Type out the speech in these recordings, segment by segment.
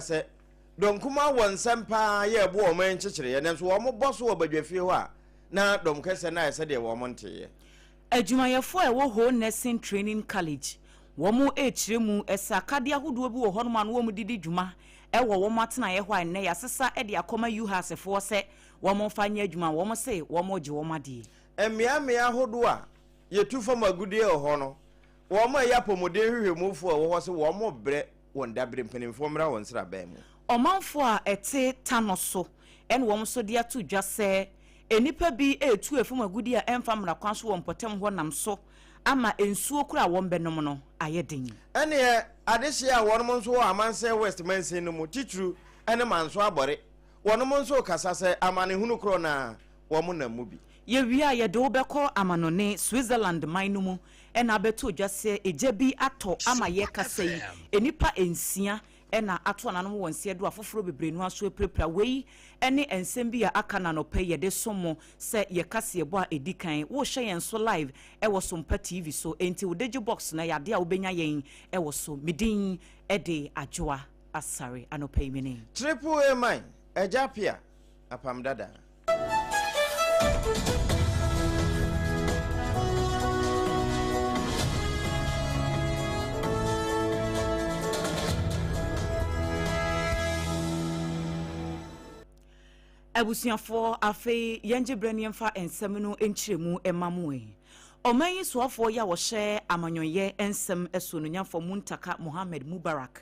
say donkuma won sempa ye bo o man chichire ne so wo mo boso obadwafie ho a na domkese na ese de wo monte adwumayefo e wo ho nursing training college wo mo echire mu esakade ahodo bi wo ho no ma no wo mu didi dwuma e wo matena ye ho ne ya sesa e de akoma yuhasefo se wo mo fanya adwuma wo mo se wo mo je wo made emia ahodo a ye tu fam agudie ho no wo mo ya pomode hwehwemufo wo ho se wo mo bre won dabre mpanimfo mra won sra ba mu omanfo a ete tanoso en wo mo so de atu dwa se enipa bi etu efum agudi a emfa mra kwan so wonpotem ho nam so ama ensuo kura won benom no ayedin ene adehye a wonom nso amanse west mansin no mu titru ene manso abore wonom nso kasa se amane hunu kro na wo mo na mu bi ye wi a ye de obekọ amanone Switzerland man no mu ena beto dwa se eje bi ato ama ye kasa yi enipa ensia ena ato ananom wonse do afoforo bebre no aso prepra wei ene ensem bi ya aka na no pay ye de somo se ye kase ebo a edikan wo hye yen so live e wo SOMPA TV so enti wo digi box na yade a wo benya yen e wo so medin e de AGYA ASARE anopay mini triple A mine AGYA APPIAH APAM DADAA abusuafo afi yenje braniemfa ensem no enchiremu emamoe omanyi soafo ya wo hye amanyonye ensem esononyafo Muntaka Mohammed Mubarak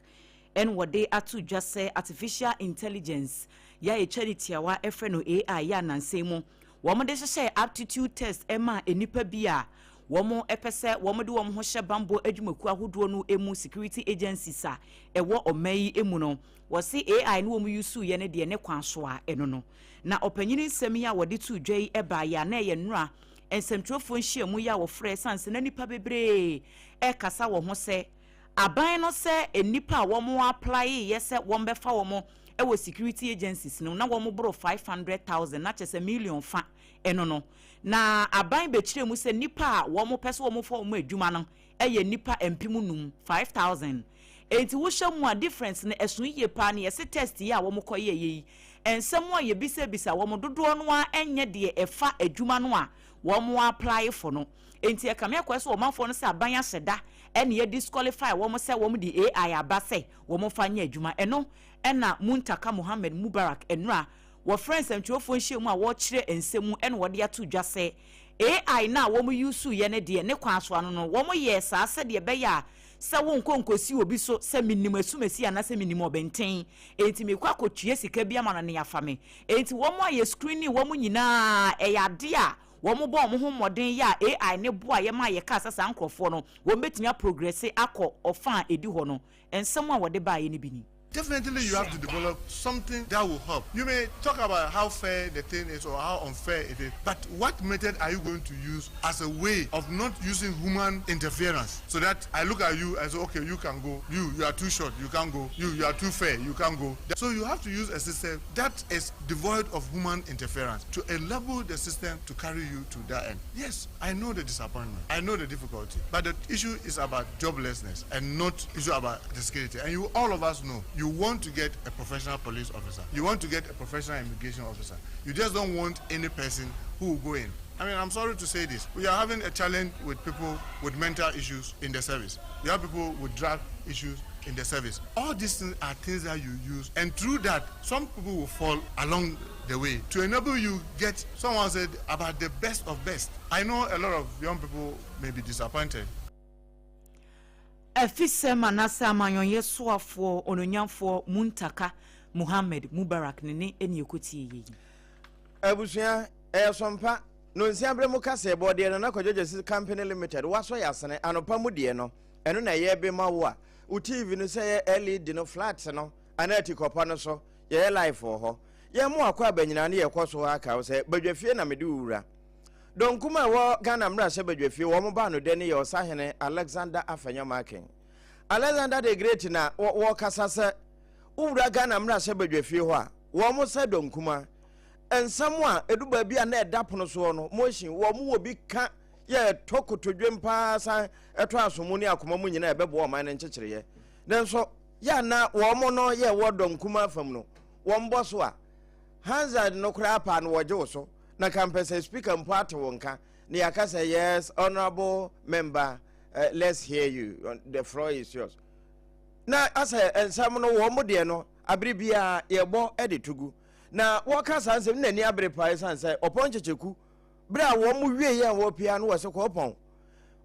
en wode atu dwase artificial intelligence ya charity awa efreno AI ya nansemu wo mo de hye aptitude test ema enipa bia wo mo epese wo mo de wo ho hye bambo adwumaku ahodo no emu security agencies a ewo omayi emu no wo se AI no wo mu yusu ye ne de ne kwanso a eno no na opanyini nsem ya wode tu dwai eba ya na ye nura ensemtrofo nhyiamu ya wo frɛ sanse na nipa bebre e kasa wo ho se aban no se enipa wo mo apply ye se wo mbefa wo mo e wo security agencies no na wo mo bro 500,000 na chese million fa eno no na aban bekire mu se nipa wo mo pese wo mo fa wo mo adwuma no e ye nipa empimu num 5,000 enti wo hyamu a difference ne esun ye pa ne yese test ya wo mo koye yi ensem a ye bisa wo mo dodo no a enye de efa adwuma no a wo mo apply for no enti e kam yakwa so wo manfo no se aban ahyeda ene ye disqualify wo mo se wo mo di AI abase wo mo fa nya adwuma eno ena Muntaka Mohammed Mubarak enra wo friends amtwofo nhyiamu a wo kire ensemu ene wo de ato dwa se AI na wo mo use ye ne de ne kwanso ano no wo mo ye sa se de be ya se wo nkonkosi obi so se minim asumasi ana se minim obenten enti me kwa kotue sika bia ma ne yafame enti wo mo ye screening wo mo nyina e yade a wo mo bo mo ho modern ya AI ne bo a ye ma ye ka sasa nkrofo no wo metimia progress akọ ofa edi ho no ensem a wo de ba ye ne bini. Definitely you have to develop something that will help. You may talk about how fair the thing is or how unfair it is, but what method are you going to use as a way of not using human interference? So that I look at you and say, okay, you can go. You are too short, you can't go. You are too fair, you can't go. So you have to use a system that is devoid of human interference to enable the system to carry you to that end. Yes, I know the disappointment, I know the difficulty, but the issue is about joblessness and not issue about the security. And you, all of us know, you want to get a professional police officer. You want to get a professional immigration officer. You just don't want any person who will go in. I mean, I'm sorry to say this. We are having a challenge with people with mental issues in the service. You have people with drug issues in the service. All these things are things that you use, and through that, some people will fall along the way to enable you get. Someone said about the best of best. I know a lot of young people may be disappointed. Efise manasa amanyonye soafo ononyamfo Muntaka Mohammed Mubarak ne eni ekoti yi abusua SOMPA no nsiabre mu kase bode no na Kwadwoje Company Limited waso yasene anopa mu de no eno na ye be mawo a u TV no se LED no flat no anati kopa no so ye live for ho ye mu akwa abanyina ne ye koso aka wo se badwafie na mede wura donkuma wo Ghana mra se badwafie wo mo ba no de ne ye osahene Alexander Afanyamaken Alexander the Great na wo kasa se wura Ghana mra se badwafie ho a wo mo se donkuma ensam a eduba bia na edapono so no motion wo mo obi ka ye tokotodwem pa san eto asomu ne akoma mu nyina ebebo o man nkyekere ye den so ya na wɔn no yɛ wɔdɔm kuma fam no wɔn bɔ so a Hazard no kura pa no wɔgye so na campus speaker mpo ate wɔn ka na yaka say yes honorable member let's hear you the floor is yours na asa ensam no wɔn de no abere bia yɛbɔ de tugu na wɔka sansem na ni abere pa sanse ɔpɔn kyecheku bra wɔn wie yɛ wɔ pia no wɔ se kɔpɔn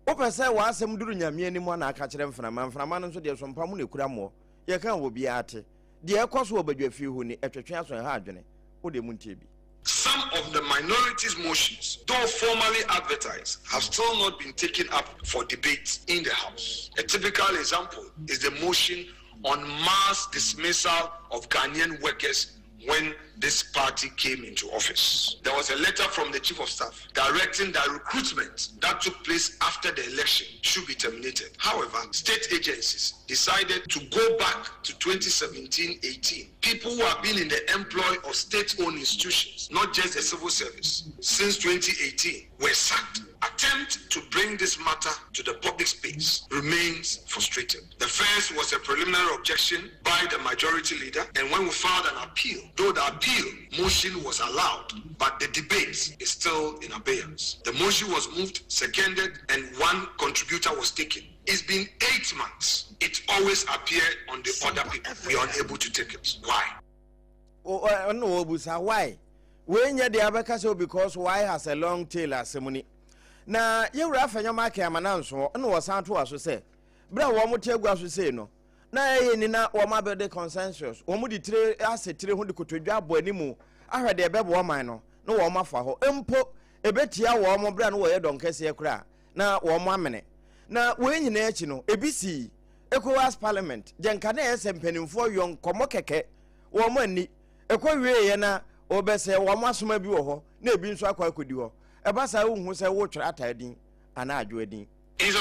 wopɛ sɛ wɔasɛm duru nyame anim na aka kyerɛ mframa no nso de sompa mu na kura mo yɛ kan wɔ bia ate de ɛkɔ so wɔ badwafie hu ni ɛtwetwe aso ha adwene wo de mu ntie bi. Some of the minorities' motions, though formally advertised, have still not been taken up for debate in the House. A typical example is the motion on mass dismissal of Ghanaian workers when this party came into office. There was a letter from the Chief of Staff directing that recruitment that took place after the election should be terminated. However, state agencies decided to go back to 2017-18. People who have been in the employ of state-owned institutions, not just the civil service, since 2018 were sacked. Attempt to bring this matter to the public space remains frustrated. The first was a preliminary objection by the majority leader, and when we filed an appeal, though the appeal motion was allowed, but the debate is still in abeyance. The motion was moved, seconded, and one contributor was taken. It's been 8 months. It always appeared on the other people. We are unable to take it. Why? No, why? When you're the Abeka, because why has a long tail as ceremony. Na ye rafa nyama ke amananso no wasanto aso se bra wo mo tegua so se no na ye ni na wo ma be the consensus wo mo di tire asetire ho de kotodwa abo animu ahwe de bebo man no no wo ma fa ho empo ebetia wo mo bra no wo ye donkese kura na wo mo amene na wo nyina echi no ebisi ECOWAS parliament jenka na esempanimfo yon komo keke wo mo ani ekwowie ye na obese wo mo asoma bi wo ho na ebi nso akwa akodi ho. Instead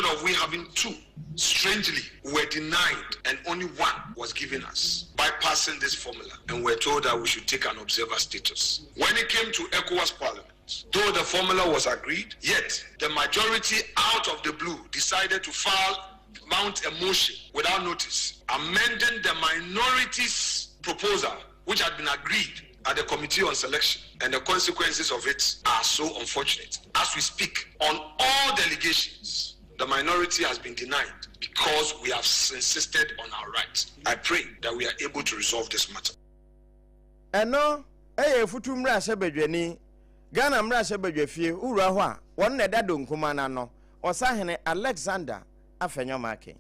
of we having two, strangely, we were denied and only one was given us, bypassing this formula, and we're told that we should take an observer status. When it came to ECOWAS Parliament, though the formula was agreed, yet the majority out of the blue decided to mount a motion without notice, amending the minority's proposal, which had been agreed at the Committee on Selection, and the consequences of it are so unfortunate. As we speak, on all delegations, the minority has been denied because we have insisted on our rights. I pray that we are able to resolve this matter. And no, futu mra sebedweni, Ghana mra sebedwefie, ura ho a, won na dado nkumana no, osahene Alexander Afenyomake.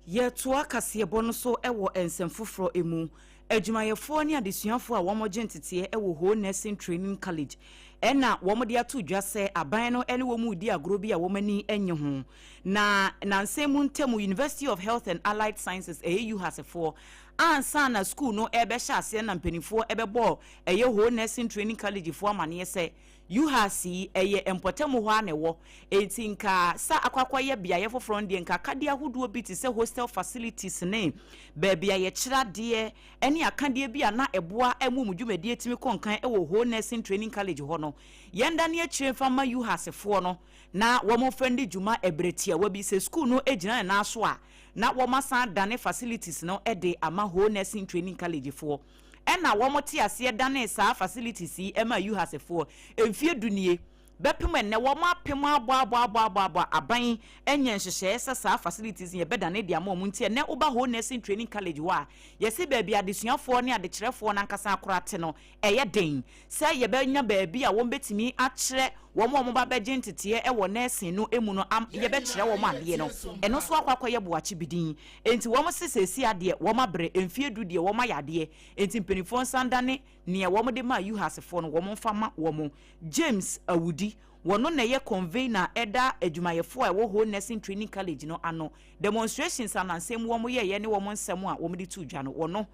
Ye toa kasebo no so ewo ensemfoforo emu. Adwumayefo ne adesuafo a wɔn gentete ɛwɔ ho nursing training college ɛna wɔn de ato dwa sɛ aban no ɛne wɔn mu di agoro bi a wɔn ani enye ho na nsɛm ntɛmu University of Health and Allied Sciences AU hasefo ansa na school no ɛbɛhyɛ ase na mpanimfoɔ ɛbɛbɔ ɛyɛ ho nursing training college fo amane sɛ UHC eye empotemu ho anewo etinka sa akwakwa ye bia ye foforo ndie nka kade ahoduo bi ti se hostel facilities ne baabia ye kyira de ene akade bia na eboa emumudwumadi etimi konkan ewo ho nursing training college ho no yenda ne akire fama UHC fo no na wo mo fendi djuma ebretia wa bi se school no ejina na so a na wo masan dane facilities no ede ama ho nursing training college fo ena womote ase dane saa facilities yi ema UHC4 emfie dunie bepem enne womapem abo aban enye nhyehyɛ saa facilities ye bedane de ama omuntie ne uba ho nursing training college wa yesi baabi adesuafo ne adekyerefo na nkasa akorate no eye den sɛ ye benya baabi a wombetimi akyerɛ womo ba begye ntete e wo nursing no emu no ye bekyerɛ wo ade no eno so akwakoye boachi bidin enti womo sesesi ade womo abre emfie du de womo yade enti mpenifo nsandane ne womo de ma UHC4 no womo mfama womo James Awudi wono na ye convener eda adwumayefo a wo ho nursing training college no ano demonstrations anansem womo ye ne womo nsem a womo de tu dwa no wono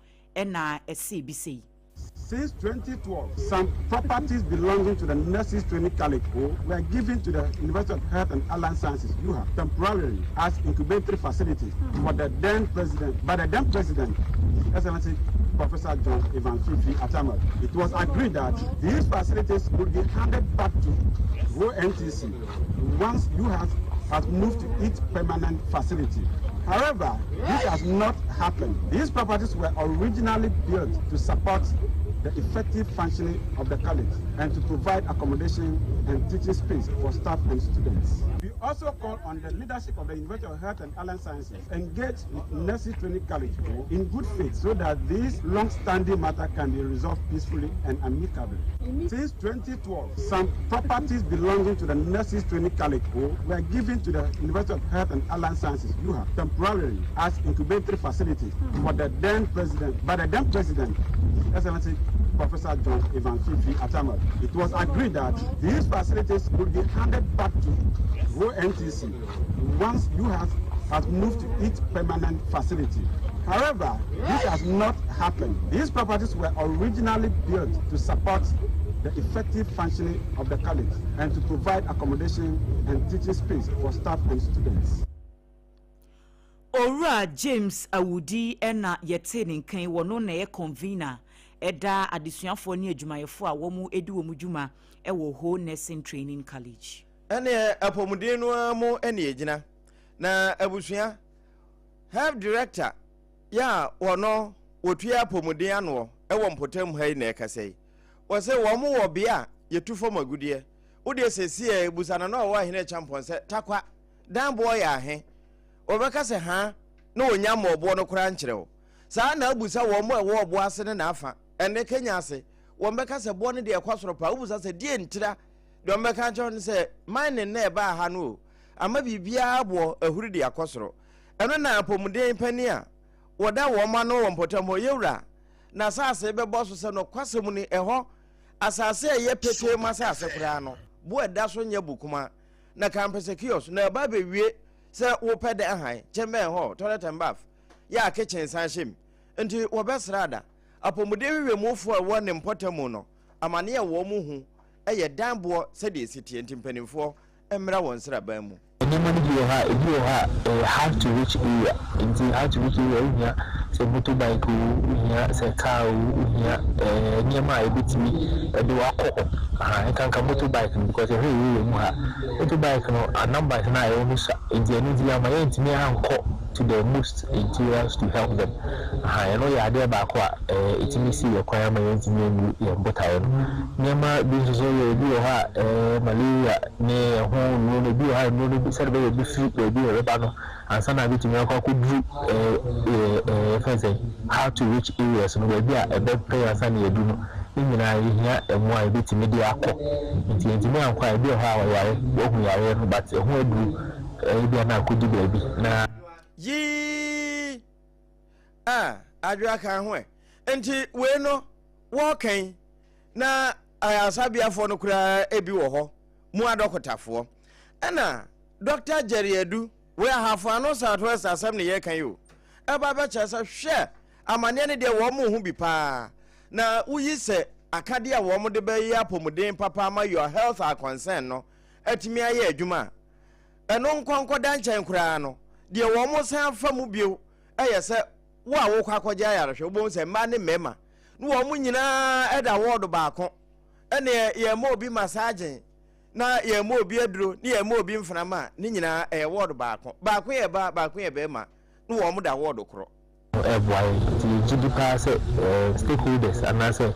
na SABC. Since 2012, some properties belonging to the Nurses Training College were given to the University of Health and Allied Sciences (UHA) temporarily as incubatory facilities for the then president. By the then president, Excellency Professor John Ivan Fifi Atama. It was agreed that these facilities would be handed back to NTC once UHA has moved to its permanent facility. However, this has not happened. These properties were originally built to support the effective functioning of the college and to provide accommodation and teaching space for staff and students. We also call on the leadership of the University of Health and Allied Sciences engage with Nurses Training College in good faith so that this long-standing matter can be resolved peacefully and amicably. Since 2012, some properties belonging to the Nurses Training College were given to the University of Health and Allied Sciences temporarily as incubatory facilities for the then president, Excellency Professor John Ivan Fifi Atama. It was agreed that these facilities would be handed back to ONTC once UHAS has moved to its permanent facility. However, this has not happened. These properties were originally built to support the effective functioning of the college and to provide accommodation and teaching space for staff and students. Ora James Awudi ena yete ne kan wono na ye convener eda adesuafo ne adwumayefo a womu edi womu dwuma e wo Ho Nursing Training College. Ene apomuden no amu ene egina na abusua health director ya wono wotua apomuden ano e wo mpotam hai na ekasai wo se wo mu wo bia yetufo magudie wo de sesi e busana na wo ahene champion se takwa dan boy ya he obeka se ha na onya mobo no kura nkyerɛw saa na abusa wo mo ewo obo ase ne na afa ene Kenya ase wo mbeka se bo ne de kwasoro pa obusa se die ntira de mbeka nkyerɛw se mine na eba ha no ama bibia abo ahuri de akosoro eno na apomuden pani a woda wo ma no wo mpotam ho yewura na saase bebo so se no kwasem ni eho asase ye pete ma saase kura no bo eda so nya bukuma na campus kiosk na ba be wie se wo pede ahan chembe ho toilet and bath ya kitchen sanshim nti wo besrada apomuden wiwe mufo a wo ne mpotam no amane ye wo mu hu eye danbo se de sitie nti mpanimfo emra won sra ban mu you have to reach area until how to reach area here say motorbike here say car here near my bitimi do akọ can motorbike because we mu ha motorbike no a number is na e so nti enu di ama ye ntimi anko to the most interiors to help them you know ya there back itimi see your kwaya ma ye ntimi enu ye botayo near my business you do ha malaria ne ho no bi ha no bi serve bi free be reba no ansa na bitimi akọ kudu how to reach areas no be a be prayer ansa na edu no nyina yihia emu a bitimi di akọ ntimi ankwa e bi ho a wayare ohu yare no but ho edu bi na akodi baby na yi adwa kan ho enti we no wo kan na ayasabiafo no kura ebi wo ho mu adokotafo ena Dr. Jerry Edu we have ano Southwest Assembly ye kan yo eba be chese hwe amane ne de wo mu hu bi pa na uyi se akade a wo mu de be yi apomuden papa ma your health are concern no atimi aye adwuma eno nkonko dan chen kura no de wo mu san fa mu bio eye se wo a wo kwa akogya yare hwe bo se ma ne mema no wo mu nyina eda word ba ko ene ye ma obi massage na ye mo obi aduro ni ye mo obi mframa ni nyina word baako ye ba baako ye be ma no wo mo da word kro boy the GDP say stakeholders and I say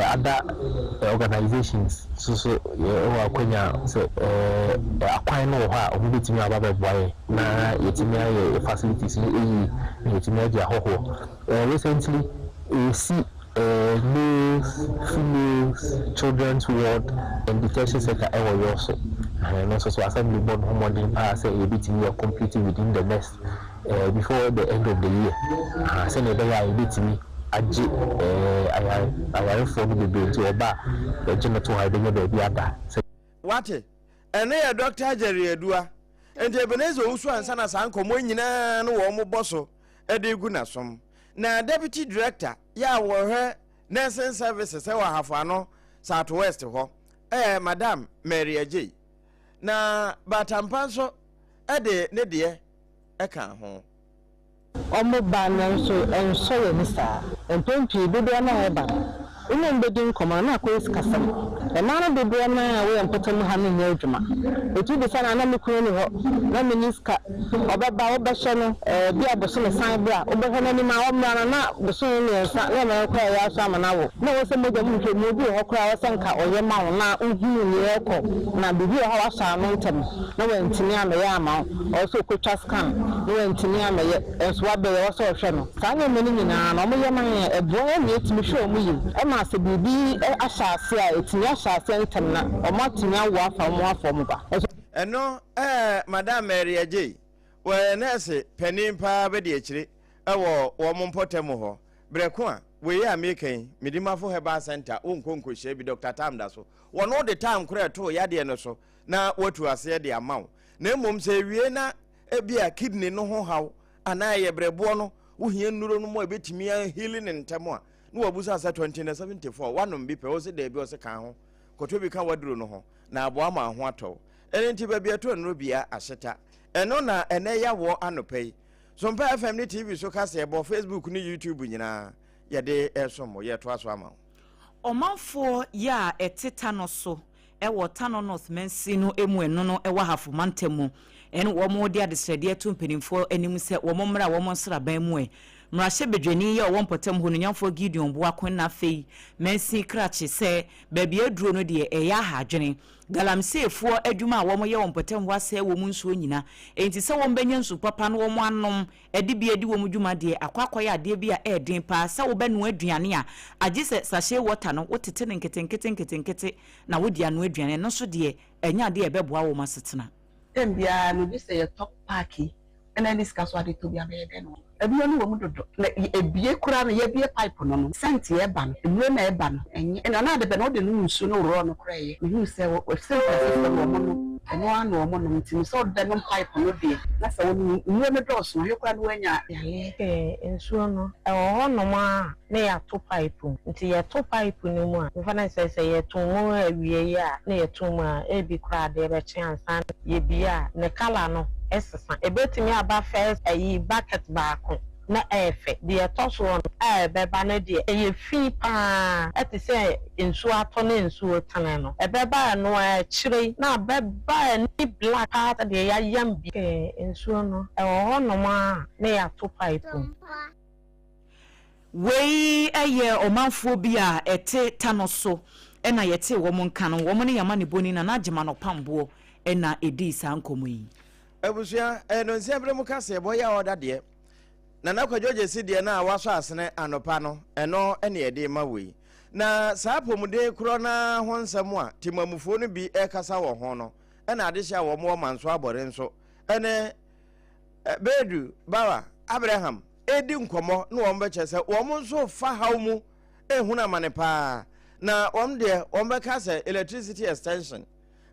other organizations so we akwanya say akwan no ha obi bitimi aba boy na yetimi aye facilities ni yetimi aje ahoho recently we see males, females, children's ward and detention center also. And also so assembly board home in pass a bit in completing within the next before the end of the year. Send a bit me I inform the bill to a bar the general to hide the baby other. What and they Dr. Jerry Edua and Ebenezer Usu and Sana Sanko Moyina no womo bosso Eddie Gunasom. Na deputy director ya wo he nursing services e wa hafano Southwest ho madam Mary Ajay na batampanso de ne de e kan ho omo ba na so enso we ni sa empempi dodo na eba ina mbedin koma na ko skasam e na de bro na we empotam ha no nya adwuma etu de sana na mekunu ni ho na miniska obeba obehye no bi aboso ne san bra obehye na ni ma omra na boso ne sa na na kwa ya so amana wo na wo se moja mu hwe mu bi ho kra wo sanka oye ma wo na uhu ni ekọ na bibi ho wa sa no ntem na we ntini ameye ama o so kwetwa scan na we ntini ameye enso wa be wo so hwe no sa na me ni nyina na mo ye man ebo ni etimi hwe omu yi e ma se bibi ahyase a etimi ahyase ntem na o ma timi awo afa mo afọ mo ba eno madam Mary Ajay we nurse panin pa be de akire ewo wo mompotem ho breko a we ya mekan midimafo herbal center onkonko hye bi Dr. Tamda so wono all the time kura to ya de no so na watu ase de amaw na mom se wie na ebia kidney no ho haw ana ye brebo no wo hie nnuro no mo ebetimi healing ntemo a no wabusa sa 2074 wanom bi pe wo se de bi wo se kan ho koto bi kan waduro no ho na abo ama ho atɔ enti ba bi ato nnuro bia ahyeta eno na ene ya wo anopai Sompa FM ni TV so ka se bo Facebook ni YouTube nyina ye de esomo ye to aso ama omanfo ya eteta no so wo Tano North Mensi no emu eno no wa hafo mantemu ene wo mo de adesrede to mpanimfo anim se wo mo mra wo mo nsra ban mu mrahye bedwani ye wo mpotem ho no nyamfo Gideon bo akon na fei Mensi krache se baabi aduro no de eya hadwene galamsefo adwuma a wo mo ye wo mpotem ho ase wo mu nsuo nyina enti se wo mbenya nsu papa no wo mo anom edi bi edi wo mu dwuma de akwakoya ade bi a edin pa se wo benu aduane a agi se sachet water no wotete ne nkete na wodi anu aduane no so de enya de ebeboa wo masetena tembia no bi se ye top parky ena discuss what to be abede no ebi no wo mu dodo na ebie kura no ye bie pipe no no senti e ba no ebie na e ba no enye na de be no de no nsu no ro no kura ye mehu se wo senti system wo mo no eno anu wo mo no ntimi so de no pipe no de na se wo no no dos no ye kura no anya yale nsu no e wo no ma na ya to pipe nti ye to pipe no mu a mfa na se ye to mo awie ya na ye to mu a e bi kura de be chansan ye bia ne kala no esesa ebetimi aba first ayi bucket baako na efe de etoso on beba na de eye fi pa etise nsu ato na nsu tanen no beba no chire na beba ni black part de ya yambi nsu no ho no ma na ya to pipe wei eye omanfo bi a ete Tano so ena yete wo mo nka no wo mo ne yama ne boni na agema no pambo ena edi sa nkomo yi Ebusia eno nsiabre mu kase boya oda de na nakwajoje si de na waso asene anopa no eno ene ede ma wei na saa pomude kro na ho nsam a timamufo no bi ekasa wo ho no ena ade hia wo mo manso abore nso ene bedu bawa Abraham edi nkomo na wo mbeche se wo mo nso fa haw mu ehuna mane pa na wo de wo mbekase electricity extension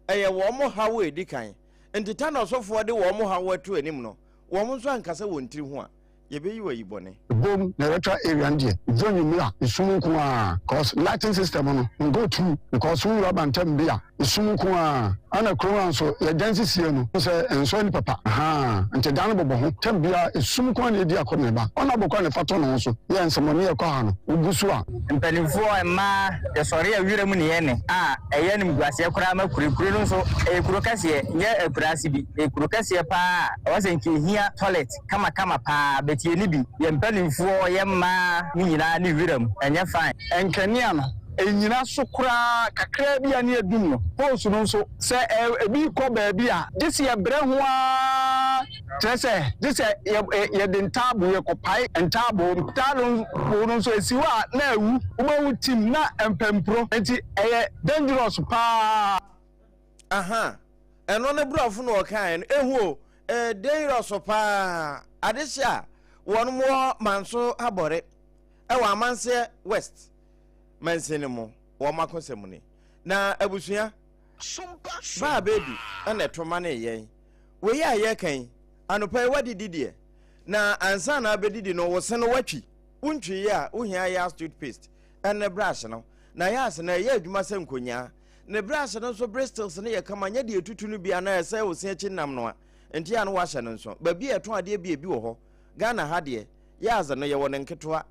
eye wo mo haw edi kan enti Tano sofo de wo mo haw atu anim no wo mo nso ankasa won tiri ho a yebeyi wa yibone bom na retro area ndie zonyu mira isumunku a cause lighting system no go through because we rub and tembia isumunku a ana krowan so ya dansi sie no so enso ni papa enti dan bobo ho tembia isumunku na edi akona ba ona bokwa ne fato no so ye nsomoni e kwa ha no ugusu a mpanimfo ema de sori awire mu ne ye ne eye nim guase kora ma kurikuru no so kuro kase nye akurasi bi kuro kase pa wasenki hia toilet kama pa betie ni bi ye mpanimfo ye ma ni nyina ni wiram enye fine enkania no enyina so kura kakra bia ne adum no post no so se ebi ko ba bia this ye bre ho a trese this ye den tabo ye ko pai entabo talo no so esiwa na awu ubawu tim na empempro enti eye dangerous pa eno ne brofo no kan ehu dangerous pa adesha won mo manso abore ewa amanse west mansenemo wo makosem ni na abusua ba bedu ana toma na yen we ya ye kan anopai wadididie na ansa na abedidi no wo se no watwi untwi ya uhia ya toothpaste and brush no na ya se na ye adwuma se nkonya ne brush no so bristles ne ye kama nya de tutu no bia na ye se wo se chi nam no a enti ya no wa hye no so ba bi eto ade bi wo ho Ghana ha de ya za no ye wo ne nketoa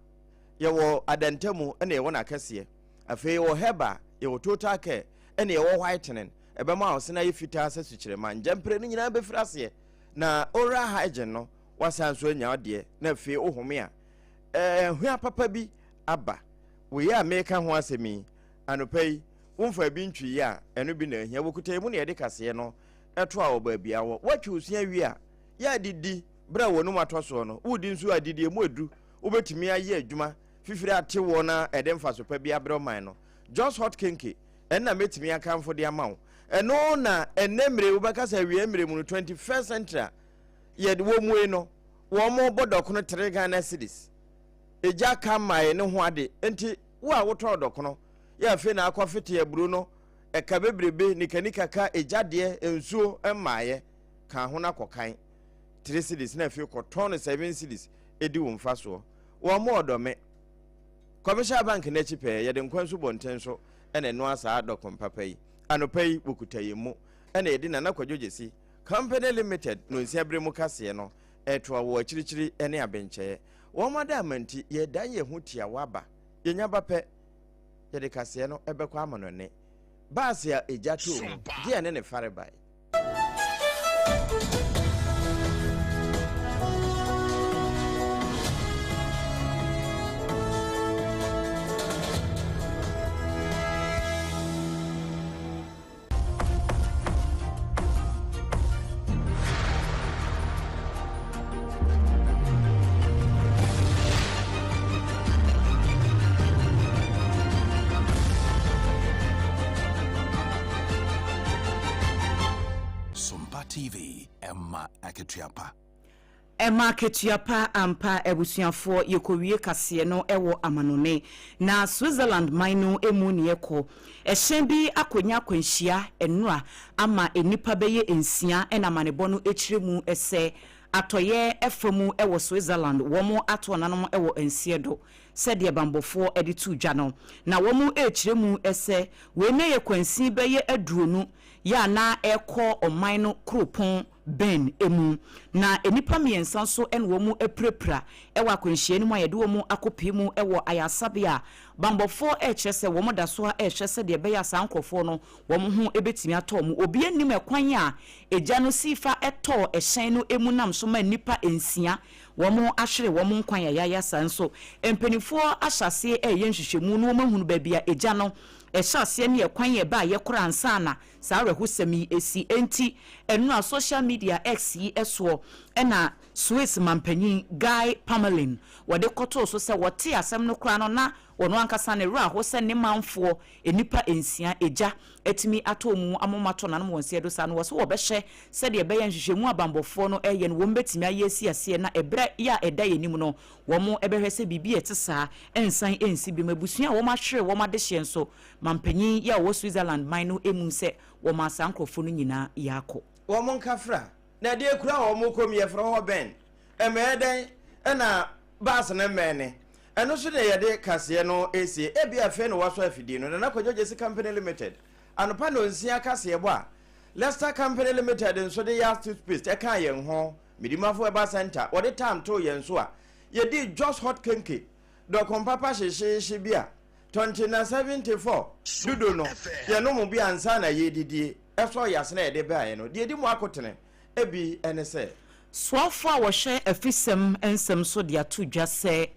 ye wo adantemu na ye wo na kase afei wo heba ye wo total care ene ye wo whitening ebema wo sena ye fitaa se sukyire man jampre ni nyina be frase na oral hygiene no wasanso anya ode na afei ohome a hua papa bi aba wo ye ameka ho asemi anopai womfa bi ntwi ya eno bi na ahia wokuta mu na ye de kase no eto a wo ba bia wo watwe osua wi a ya didi bra wonu matoso no wudi nsu adidi mu edu wobetimi aye adwuma fifiri ate wo na edemfa so pa bia bra man no just hot kinky enna metimi akamfo de amawo eno na enemre wobakasa wi emre mu 21st century ye de wo mue no wo mo bodokono 3 Ghana cedis eja kamae ne ho ade enti wo a woto dokono ya fe na akwafete aburu no eka bebrebe nikanika ka ejade ensuo emaye ka ho na kokan 3 cedis na fe ko ton 7 cedis edi wo mfa so wo mo odome commercial bank na chipe ye de nkwansu bonten so ene no asa dokon papai anopai bokutaye mu ene edi na nakwadwogesi company limited no nsia bre mu kase no etwa wo akirichiri ene abenche wo mada amanti ye dan ye hutia waba ye nya bape ye de kase no ebekwa amanone baase ya ejato dia ne fare bai TV Emma Aketiapa. Emma Aketiapa ampa ebusuafo yekowie kase no ewo amanone na Switzerland mino emu ne yeko ehyen bi akonya kwanhia enura ama enipa beye ensia ena manebo no echiremu ese atoye efamu ewo Switzerland womo ato nanom ewo ensie do sede bambofo editu dwa no na womo echiremu ese we ne ye kwansi beye aduonu ya na eko oman no kropon ben emu na enipa miensa so en wo mu eprepra ewa akwanhie ni mu ayede wo mu akopi mu ewo ayasabia bambofo echese wo mu da so echese de be ya sankrofo no wo mu hu ebetimi ato mu obi anim ekwan a eja no sifa eto ehyen no emu nam so ma nipa ensia wo mu ahwere wo mu nkwan ya ya sanso empenifo ahyase yenhwehwemu no wo mahunu ba bia eja no ehase ne ekwan ye ba ye kora ansana sa rehusemi esi enti enu a social media X yi eso ena Swiss mampanyin Guy Pamelin wode koto so se wote asem no kora no na wono ankasa ne ra ho se ne manfo enipa ensia eja etimi atomu amomato na no wonse do sa no wo so wo behye se de be yan hwehwemu abambofo no eye no wo mbetimi ayesi ase na ebre ya eda yenim no wo mo ebehwe se bibi etisa ensan ensi bi mabusua wo ma hwere wo ma de hye nso mampanyin ya wo Switzerland mino emu se wo ma sankrofo no nyina yako wo mon kafra na de kura wo mo kom ye fro ho ben emeden na bas na mene eno so de ye de kase no esi ebi afe no waso afidi no na kwajogesi company limited anopa no nsia kase bo a Leicester company limited nso de ya toothpaste e kan ye ho midimafo eba center wo de time to ye nso a ye di just hot kenke do kompapa hyehyehye bia 2074 dudo no ye no mu bia ansa na ye didie eso yase na ye de ba ye no de di mu akotene ebi ene se swafo a wo hwe afisem ensem so de ato dwa se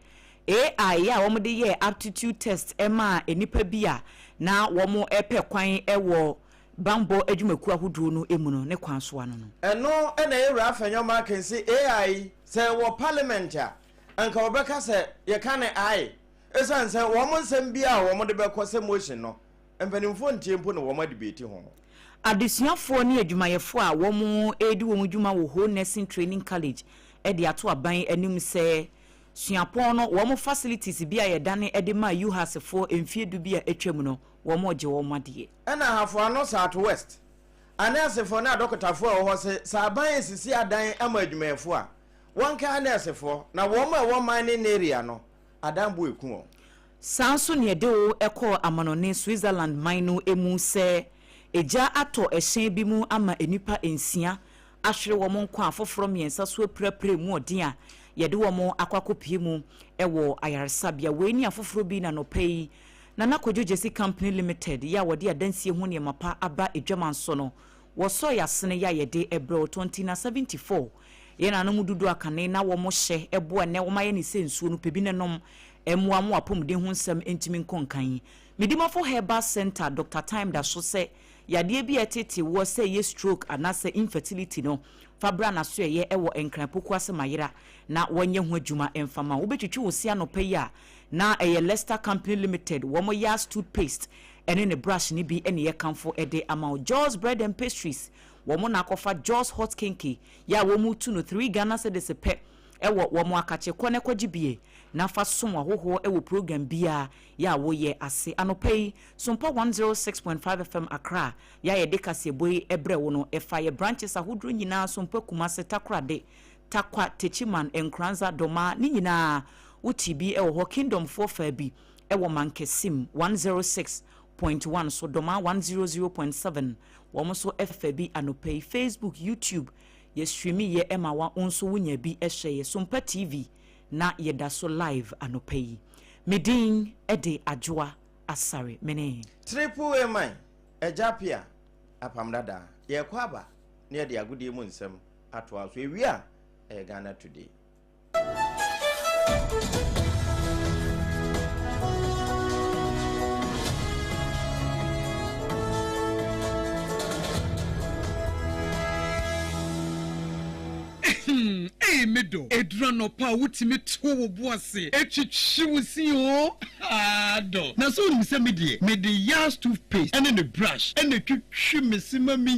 AI ya wo de ye aptitude test ema enipa bia na wo mo epe kwan ewo bambo adwumaku ahodo no emu no ne kwan so ano no eno ena ewura afenyo ma kan se AI se wo parliament a anka obeka se ye kan AI esan se wo mo nsem bia wo mo de bekose motion no empanimfo ntiempo no wo mo debate ho adesuafo ne adwumayefo a wo mo edi wo mo dwuma wo ho nursing training college e de ato aban anim se suapon no wo mo facilities bia ye dane e de ma UHASfo emfiedu bia etwam no wo mo je wo made ena hafo ano South West anasefo na dokotafo a wo se saban esisi adan ama adwumayefo a wonka anasefo na wo ma wo man ne area no adan bo eku o sanso ne de o eko amanone Switzerland mino emu se eja ato ehyen bi mu ama enipa ensia ahwere wo mo nkwa afoforo miensa so aprapre mu odin a yede wo mo akwakopie mu ewo ayaresabia we ni afoforo bi na no pei Nana Kojo Jesse Company Limited ya wodi adansie ho ne mapa aba edwaman so no woso yasene ya yede ebro 2074 ye na no mududu akane na wo mo hye ebo ne wo maye ne sensuo no pebi ne nom emua mo apomde ho nsem entimi nkonkan Midimafo Herbal Center Dr. Time da so se yade bi etete wo se ye stroke anase infertility no fabra na so ye ewo enkranpoku asemayira na wonye ho adwuma emfama wo betwetwe wo sia no peya na eye Leicester Company Limited wo mo ya toothpaste ene ne brush ni bi ene ye kanfo ede ama Jaws Bread and Pastries wo mo na kofa Jaws Hot Kinky ya wo mu 2 no 3 Ghana cedis pe ewo wo mo akache kone kwagibie na fa som ahoho ewo program bia ya wo ye ase anopei SOMPA 106.5 FM Accra ya ye dekase boy ebre wo no efa ye branches ahodro nyina SOMPA Kumase Takrade Takwa Techiman Enkranza Doma ni nyina utibi ewo ho Kingdom 4 fa bi ewo Mankesim 106.1 so Doma 100.7 wo mo so FB anopei Facebook YouTube ye streami ye ema wa onso wunya bi ehye ye SOMPA TV na yeda so live anopei medin ede AGYA ASARE mene triple man AGYA APPIAH DADAA ye kwaba na ye de agudie mu nsem ato aso ewia Ghana Today. Medo edrano pa wutimi to wo boase etwitwiwusi o ado na so nim se me de yas toothpaste ene ne brush ene twitwi mesima mi